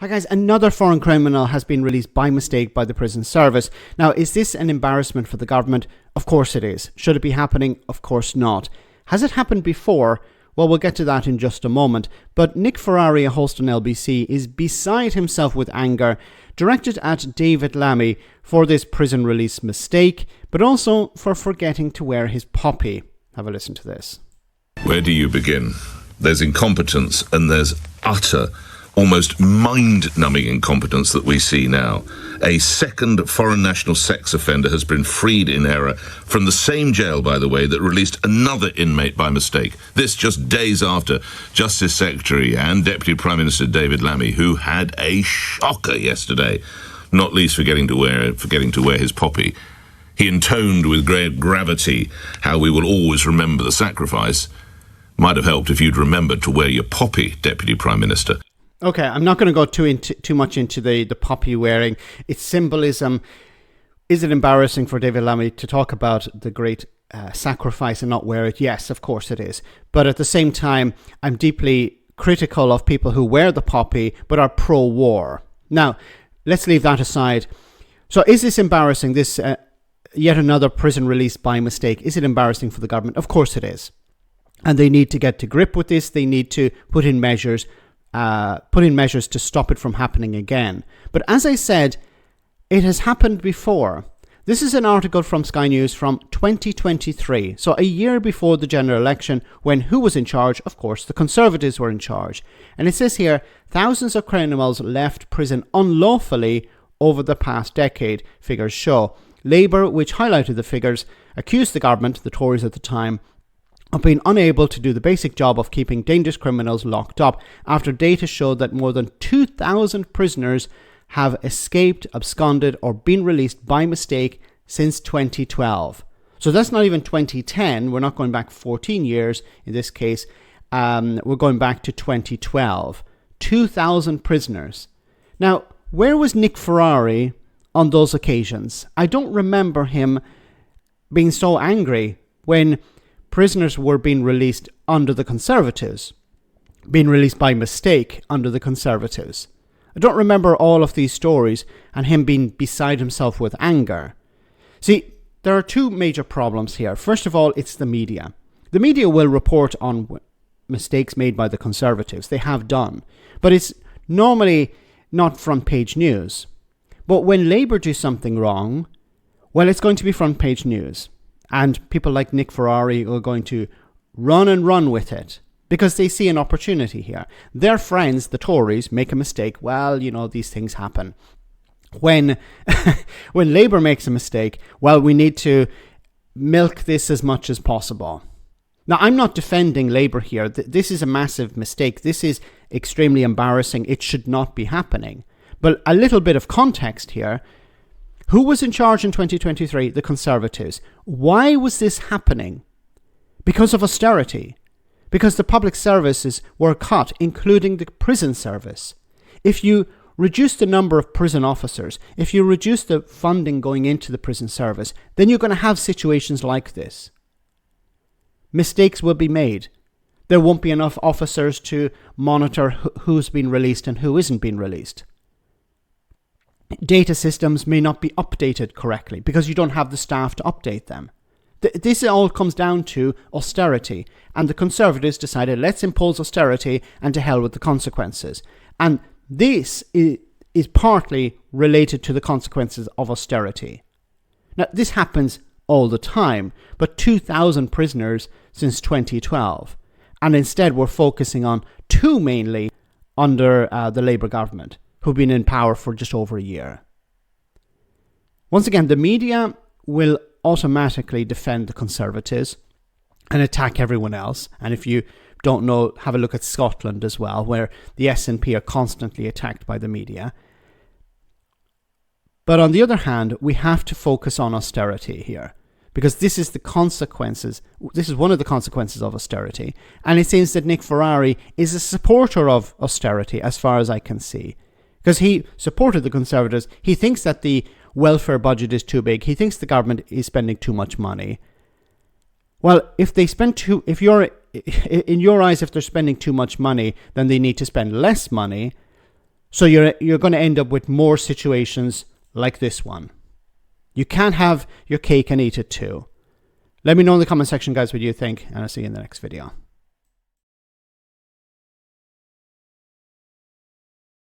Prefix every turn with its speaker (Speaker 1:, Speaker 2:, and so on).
Speaker 1: Hi guys, another foreign criminal has been released by mistake by the prison service. Now, is this an embarrassment for the government? Of course it is. Should it be happening? Of course not. Has it happened before? Well, we'll get to that in just a moment. But Nick Ferrari, a host on LBC, is beside himself with anger, directed at David Lammy for this prison release mistake, but also for forgetting to wear his poppy. Have a listen to this.
Speaker 2: Where do you begin? There's incompetence and there's utter, almost mind-numbing incompetence that we see now. A second foreign national sex offender has been freed in error from the same jail, by the way, that released another inmate by mistake. This just days after Justice Secretary and Deputy Prime Minister David Lammy, who had a shocker yesterday, not least forgetting to wear his poppy. He intoned with great gravity how we will always remember the sacrifice. Might have helped if you'd remembered to wear your poppy, Deputy Prime Minister.
Speaker 1: Okay, I'm not going to go too much into the poppy wearing, its symbolism. Is it embarrassing for David Lammy to talk about the great sacrifice and not wear it? Yes, of course it is. But at the same time, I'm deeply critical of people who wear the poppy but are pro-war. Now, let's leave that aside. So is this embarrassing, this yet another prison release by mistake? Is it embarrassing for the government? Of course it is. And they need to get to grip with this. They need to put in measures to stop it from happening again. But as I said, it has happened before. This is an article from Sky News from 2023, so a year before the general election, when who was in charge? Of course, the Conservatives were in charge. And it says here, thousands of criminals left prison unlawfully over the past decade, figures show. Labour, which highlighted the figures, accused the government, the Tories at the time, of being unable to do the basic job of keeping dangerous criminals locked up after data showed that more than 2,000 prisoners have escaped, absconded or been released by mistake since 2012. So that's not even 2010. We're not going back 14 years in this case. We're going back to 2012. 2,000 prisoners. Now, where was Nick Ferrari on those occasions? I don't remember him being so angry when prisoners were being released under the Conservatives, being released by mistake under the Conservatives. I don't remember all of these stories and him being beside himself with anger. See, there are two major problems here. First of all, it's the media. The media will report on mistakes made by the Conservatives. They have done. But it's normally not front page news. But when Labour do something wrong, well, it's going to be front page news. And people like Nick Ferrari are going to run with it because they see an opportunity here. Their friends, the Tories, make a mistake. Well, you know, these things happen. When Labour makes a mistake, well, we need to milk this as much as possible. Now, I'm not defending Labour here. This is a massive mistake. This is extremely embarrassing. It should not be happening. But a little bit of context here. Who was in charge in 2023? The Conservatives. Why was this happening? Because of austerity. Because the public services were cut, including the prison service. If you reduce the number of prison officers, if you reduce the funding going into the prison service, then you're going to have situations like this. Mistakes will be made. There won't be enough officers to monitor who's been released and who isn't being released. Data systems may not be updated correctly because you don't have the staff to update them. This all comes down to austerity, and the Conservatives decided, let's impose austerity and to hell with the consequences. And this is partly related to the consequences of austerity. Now, this happens all the time, but 2,000 prisoners since 2012. And instead we're focusing on two mainly under the Labour government, who've been in power for just over a year. Once again, the media will automatically defend the Conservatives and attack everyone else. And if you don't know, have a look at Scotland as well, where the SNP are constantly attacked by the media. But on the other hand, we have to focus on austerity here, because this is the consequences. This is one of the consequences of austerity. And it seems that Nick Ferrari is a supporter of austerity, as far as I can see. Because he supported the Conservatives. He thinks that the welfare budget is too big. He thinks the government is spending too much money. Well, if in your eyes, if they're spending too much money, then they need to spend less money. So you're going to end up with more situations like this one. You can't have your cake and eat it too. Let me know in the comment section, guys, what you think, and I'll see you in the next video.